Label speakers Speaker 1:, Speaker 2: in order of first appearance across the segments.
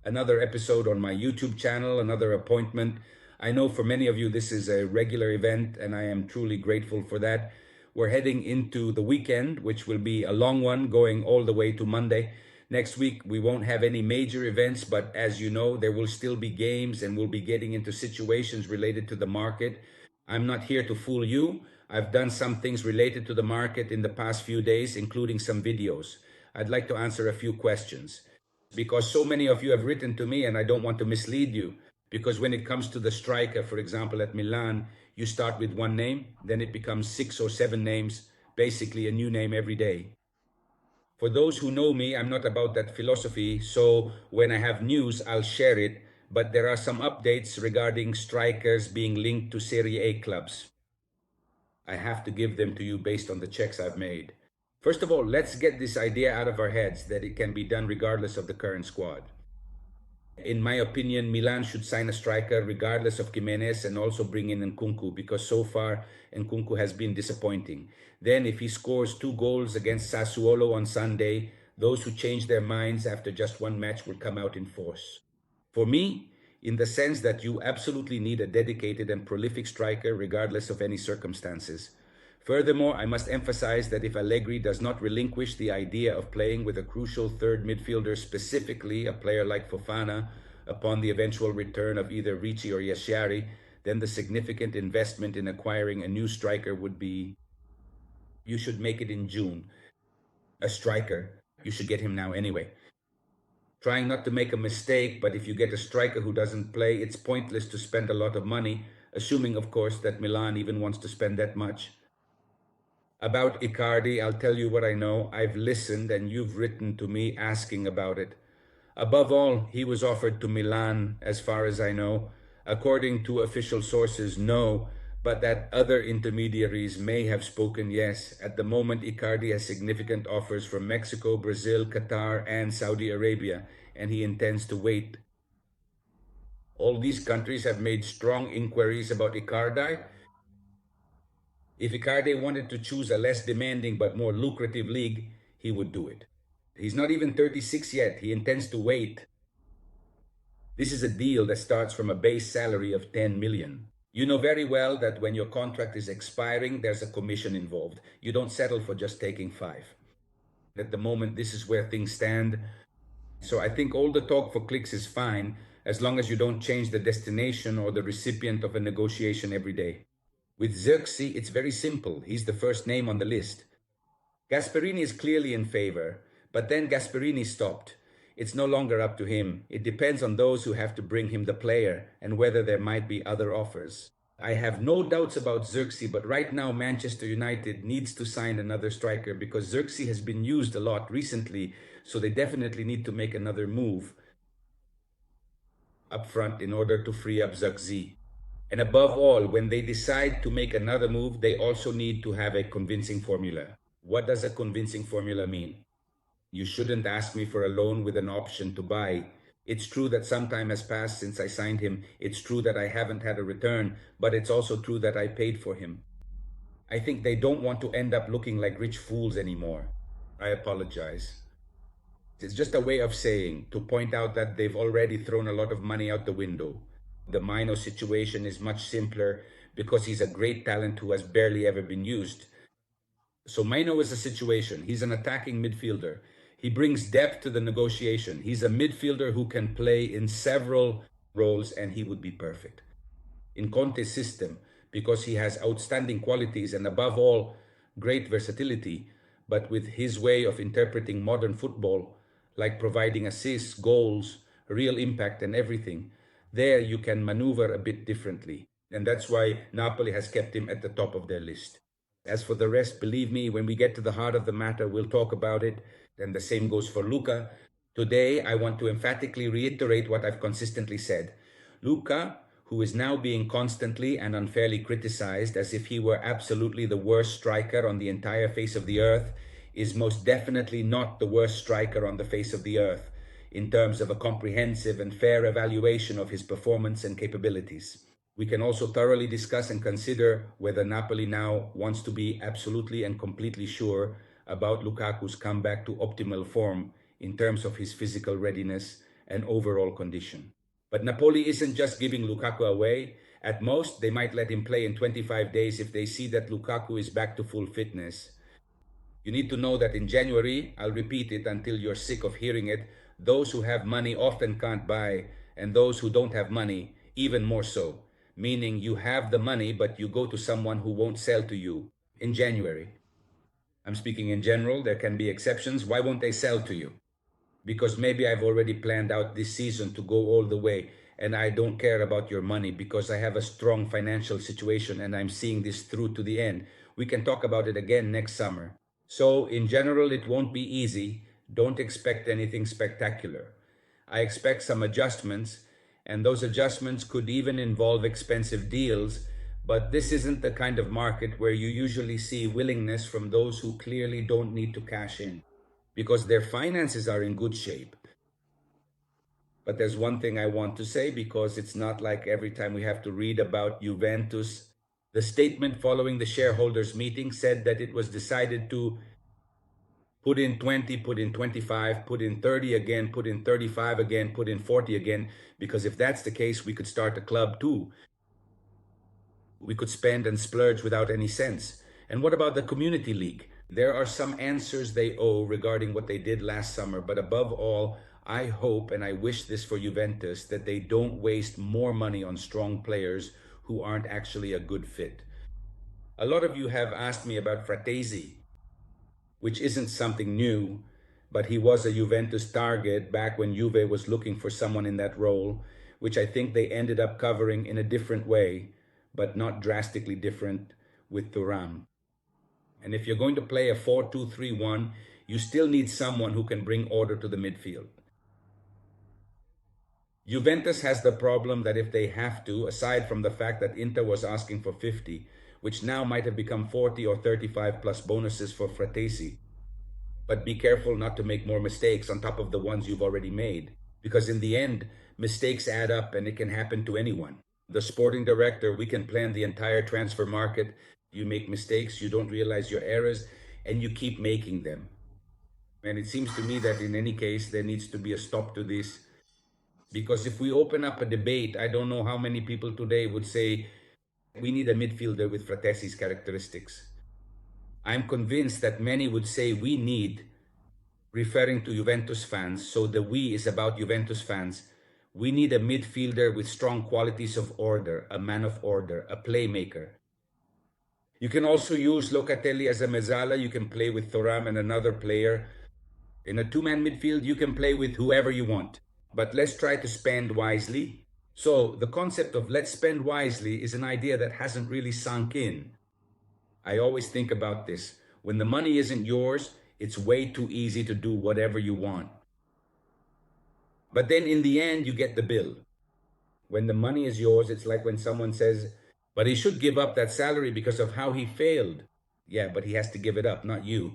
Speaker 1: another episode on my YouTube channel, another appointment. I know for many of you this is a regular event, and I am truly grateful for that. We're heading into the weekend, which will be a long one going all the way to Monday. Next week, we won't have any major events, but as you know, there will still be games and we'll be getting into situations related to the market. I'm not here to fool you. I've done some things related to the market in the past few days, including some videos. I'd like to answer a few questions because so many of you have written to me and I don't want to mislead you. Because when it comes to the striker, for example, at Milan, you start with one name, then it becomes 6 or 7 names, basically a new name every day. For those who know me, I'm not about that philosophy, so when I have news, I'll share it. But there are some updates regarding strikers being linked to Serie A clubs. I have to give them to you based on the checks I've made. First of all, let's get this idea out of our heads that it can be done regardless of the current squad. In my opinion, Milan should sign a striker regardless of Jimenez and also bring in Nkunku because so far Nkunku has been disappointing. Then if he scores 2 goals against Sassuolo on Sunday, those who change their minds after just one match will come out in force. For me, in the sense that you absolutely need a dedicated and prolific striker regardless of any circumstances. Furthermore, I must emphasize that if Allegri does not relinquish the idea of playing with a crucial third midfielder, specifically a player like Fofana, upon the eventual return of either Ricci or Yashiari, then the significant investment in acquiring a new striker would be, you should make it in June. A striker, you should get him now anyway. Trying not to make a mistake, but if you get a striker who doesn't play, it's pointless to spend a lot of money, assuming, of course, that Milan even wants to spend that much. About Icardi, I'll tell you what I know. I've listened and you've written to me asking about it. Above all, he was offered to Milan, as far as I know. According to official sources, no, but that other intermediaries may have spoken yes. At the moment, Icardi has significant offers from Mexico, Brazil, Qatar, and Saudi Arabia, and he intends to wait. All these countries have made strong inquiries about Icardi. If Icardi wanted to choose a less demanding but more lucrative league, he would do it. He's not even 36 yet. He intends to wait. This is a deal that starts from a base salary of 10 million. You know very well that when your contract is expiring, there's a commission involved. You don't settle for just taking 5. At the moment, this is where things stand. So I think all the talk for clicks is fine as long as you don't change the destination or the recipient of a negotiation every day. With Zirkzee, it's very simple. He's the first name on the list. Gasperini is clearly in favor, but then Gasperini stopped. It's no longer up to him. It depends on those who have to bring him the player and whether there might be other offers. I have no doubts about Zirkzee, but right now Manchester United needs to sign another striker because Zirkzee has been used a lot recently, so they definitely need to make another move up front in order to free up Zirkzee. And above all, when they decide to make another move, they also need to have a convincing formula. What does a convincing formula mean? You shouldn't ask me for a loan with an option to buy. It's true that some time has passed since I signed him. It's true that I haven't had a return, but it's also true that I paid for him. I think they don't want to end up looking like rich fools anymore. I apologize. It's just a way of saying, to point out that they've already thrown a lot of money out the window. The Mino situation is much simpler because he's a great talent who has barely ever been used. So Mino is a situation. He's an attacking midfielder. He brings depth to the negotiation. He's a midfielder who can play in several roles and he would be perfect in Conte's system because he has outstanding qualities and above all, great versatility. But with his way of interpreting modern football, like providing assists, goals, real impact and everything, there you can maneuver a bit differently. And that's why Napoli has kept him at the top of their list. As for the rest, believe me, when we get to the heart of the matter, we'll talk about it. And the same goes for Lucca. Today, I want to emphatically reiterate what I've consistently said. Lucca, who is now being constantly and unfairly criticized as if he were absolutely the worst striker on the entire face of the earth, is most definitely not the worst striker on the face of the earth in terms of a comprehensive and fair evaluation of his performance and capabilities. We can also thoroughly discuss and consider whether Napoli now wants to be absolutely and completely sure about Lukaku's comeback to optimal form in terms of his physical readiness and overall condition. But Napoli isn't just giving Lukaku away. At most, they might let him play in 25 days if they see that Lukaku is back to full fitness. You need to know that in January, I'll repeat it until you're sick of hearing it, those who have money often can't buy, and those who don't have money, even more so. Meaning you have the money, but you go to someone who won't sell to you in January. I'm speaking in general, there can be exceptions. Why won't they sell to you? Because maybe I've already planned out this season to go all the way and I don't care about your money because I have a strong financial situation and I'm seeing this through to the end. We can talk about it again next summer. So, in general, it won't be easy. Don't expect anything spectacular. I expect some adjustments, and those adjustments could even involve expensive deals, but this isn't the kind of market where you usually see willingness from those who clearly don't need to cash in because their finances are in good shape. But there's one thing I want to say because it's not like every time we have to read about Juventus. The statement following the shareholders' meeting said that it was decided to put in 20, put in 25, put in 30 again, put in 35 again, put in 40 again, because if that's the case, we could start a club too. We could spend and splurge without any sense. And what about the community league? There are some answers they owe regarding what they did last summer, but above all, I hope and I wish this for Juventus that they don't waste more money on strong players who aren't actually a good fit. A lot of you have asked me about Fratesi, which isn't something new, but he was a Juventus target back when Juve was looking for someone in that role, which I think they ended up covering in a different way, but not drastically different with Thuram. And if you're going to play a 4-2-3-1, you still need someone who can bring order to the midfield. Juventus has the problem that if they have to, aside from the fact that Inter was asking for 50, which now might have become 40 or 35 plus bonuses for Fratesi. But be careful not to make more mistakes on top of the ones you've already made, because in the end, mistakes add up and it can happen to anyone. The sporting director, we can plan the entire transfer market. You make mistakes, you don't realize your errors, and you keep making them. And it seems to me that in any case, there needs to be a stop to this. Because if we open up a debate, I don't know how many people today would say, we need a midfielder with Fratesi's characteristics. I'm convinced that many would say we need, referring to Juventus fans, so the we is about Juventus fans, we need a midfielder with strong qualities of order, a man of order, a playmaker. You can also use Locatelli as a mezzala, you can play with Thuram and another player. In a two-man midfield, you can play with whoever you want. But let's try to spend wisely. So the concept of let's spend wisely is an idea that hasn't really sunk in. I always think about this. When the money isn't yours, it's way too easy to do whatever you want. But then in the end, you get the bill. When the money is yours, it's like when someone says, but he should give up that salary because of how he failed. Yeah, but he has to give it up, not you.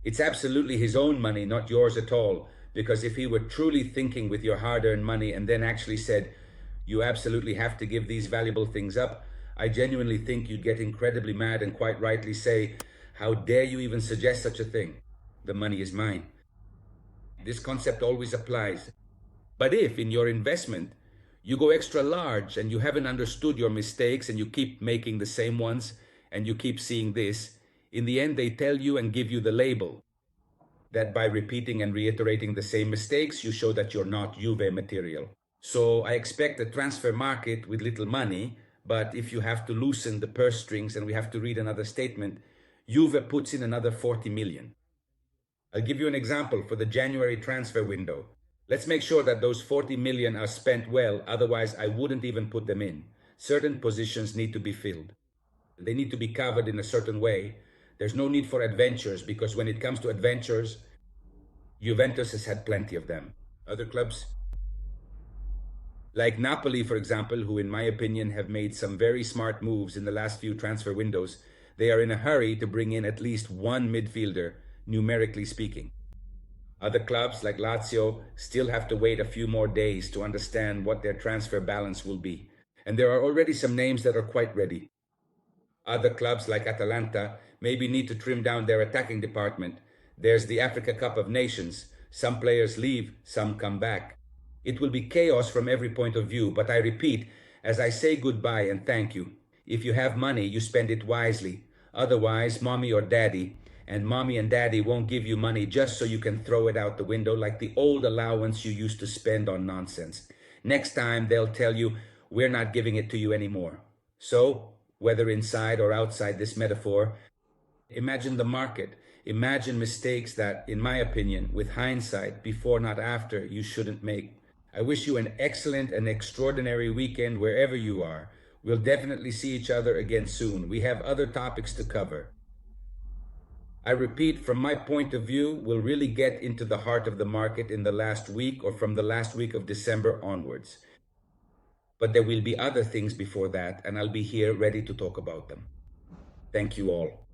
Speaker 1: It's absolutely his own money, not yours at all. Because if he were truly thinking with your hard-earned money and then actually said, you absolutely have to give these valuable things up, I genuinely think you'd get incredibly mad and quite rightly say, how dare you even suggest such a thing? The money is mine. This concept always applies. But if in your investment, you go extra large and you haven't understood your mistakes and you keep making the same ones and you keep seeing this, in the end they tell you and give you the label that by repeating and reiterating the same mistakes, you show that you're not Juve material. So I expect a transfer market with little money, but if you have to loosen the purse strings and we have to read another statement, Juve puts in another 40 million. I'll give you an example for the January transfer window. Let's make sure that those 40 million are spent well, otherwise I wouldn't even put them in. Certain positions need to be filled. They need to be covered in a certain way. There's no need for adventures because when it comes to adventures, Juventus has had plenty of them. Other clubs, like Napoli, for example, who in my opinion have made some very smart moves in the last few transfer windows, they are in a hurry to bring in at least one midfielder, numerically speaking. Other clubs like Lazio still have to wait a few more days to understand what their transfer balance will be. And there are already some names that are quite ready. Other clubs like Atalanta maybe need to trim down their attacking department. There's the Africa Cup of Nations, Some players leave, some come back. It will be chaos from every point of view, but I repeat, as I say goodbye and thank you, if you have money, you spend it wisely. Otherwise, mommy and daddy won't give you money just so you can throw it out the window like the old allowance you used to spend on nonsense. Next time, they'll tell you, we're not giving it to you anymore. So, whether inside or outside this metaphor, imagine the market. Imagine mistakes that, in my opinion, with hindsight, before not after, you shouldn't make. I wish you an excellent and extraordinary weekend wherever you are. We'll definitely see each other again soon. We have other topics to cover. I repeat, from my point of view, we'll really get into the heart of the market in the last week or from the last week of December onwards. But there will be other things before that, and I'll be here ready to talk about them. Thank you all.